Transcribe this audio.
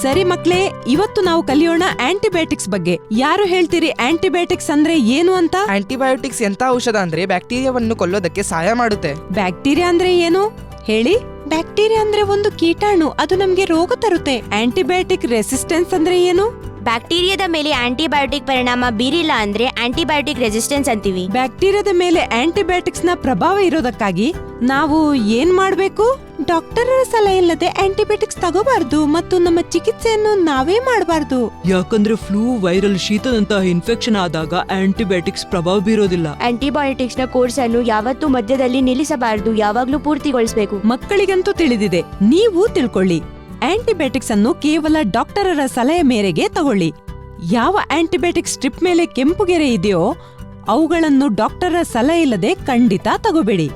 ಸರಿ ಮಕ್ಳೇ, ಇವತ್ತು ನಾವು ಕಲಿಯೋಣ ಆಂಟಿಬಯೋಟಿಕ್ಸ್ ಬಗ್ಗೆ. ಯಾರು ಹೇಳ್ತೀರಿ ಆಂಟಿಬಯೋಟಿಕ್ಸ್ ಅಂದ್ರೆ ಏನು ಅಂತ? ಆಂಟಿಬಯೋಟಿಕ್ಸ್ ಎಂತ ಔಷಧ ಅಂದ್ರೆ ಬ್ಯಾಕ್ಟೀರಿಯಾವನ್ನು ಕೊಲ್ಲೋದಕ್ಕೆ ಸಹಾಯ ಮಾಡುತ್ತೆ. ಬ್ಯಾಕ್ಟೀರಿಯಾ ಅಂದ್ರೆ ಏನು ಹೇಳಿ? ಬ್ಯಾಕ್ಟೀರಿಯಾ ಅಂದ್ರೆ ಒಂದು ಕೀಟಾಣು, ಅದು ನಮ್ಗೆ ರೋಗ ತರುತ್ತೆ. ಆಂಟಿಬಯೋಟಿಕ್ ರೆಸಿಸ್ಟೆನ್ಸ್ ಅಂದ್ರೆ ಏನು? ಬ್ಯಾಕ್ಟೀರಿಯಾದ ಮೇಲೆ ಆಂಟಿಬಯೋಟಿಕ್ ಪರಿಣಾಮ ಬೀರಿಲ್ಲ ಅಂದ್ರೆ ಆಂಟಿಬಯೋಟಿಕ್ ರೆಸಿಸ್ಟೆನ್ಸ್ ಅಂತೀವಿ. ಬ್ಯಾಕ್ಟೀರಿಯಾದ ಮೇಲೆ ಆಂಟಿಬಯೋಟಿಕ್ಸ್ ನ ಪ್ರಭಾವ ಇರೋದಕ್ಕಾಗಿ ನಾವು ಏನ್ ಮಾಡ್ಬೇಕು? ಡಾಕ್ಟರ್ ಸಲಹೆ ಇಲ್ಲದೆ ಆಂಟಿಬಯೋಟಿಕ್ಸ್ ತಗೋಬಾರ್ದು ಮತ್ತು ನಮ್ಮ ಚಿಕಿತ್ಸೆಯನ್ನು ನಾವೇ ಮಾಡಬಾರ್ದು. ಯಾಕಂದ್ರೆ ಫ್ಲೂ, ವೈರಲ್ ಶೀತದಂತಹ ಇನ್ಫೆಕ್ಷನ್ ಆದಾಗ ಆಂಟಿಬಯೋಟಿಕ್ಸ್ ಪ್ರಭಾವ ಬೀರೋದಿಲ್ಲ. ಆಂಟಿಬಯೋಟಿಕ್ಸ್ ನ ಕೋರ್ಸ್ ಅನ್ನು ಯಾವತ್ತೂ ಮಧ್ಯದಲ್ಲಿ ನಿಲ್ಲಿಸಬಾರದು, ಯಾವಾಗ್ಲೂ ಪೂರ್ತಿಗೊಳಿಸಬೇಕು. ಮಕ್ಕಳಿಗಂತೂ ತಿಳಿದಿದೆ, ನೀವು ತಿಳ್ಕೊಳ್ಳಿ. ಆಂಟಿಬಯೋಟಿಕ್ಸ್ ಅನ್ನು ಕೇವಲ ಡಾಕ್ಟರರ ಸಲಹೆ ಮೇರೆಗೆ ತಗೊಳ್ಳಿ. ಯಾವ ಆಂಟಿಬಯೋಟಿಕ್ ಸ್ಟ್ರಿಪ್ ಮೇಲೆ ಕೆಂಪು ಗೆರೆ ಇದೆಯೋ ಅವುಗಳನ್ನು ಡಾಕ್ಟರ ಸಲಹೆ ಇಲ್ಲದೆ ಖಂಡಿತ ತಗೋಬೇಡಿ.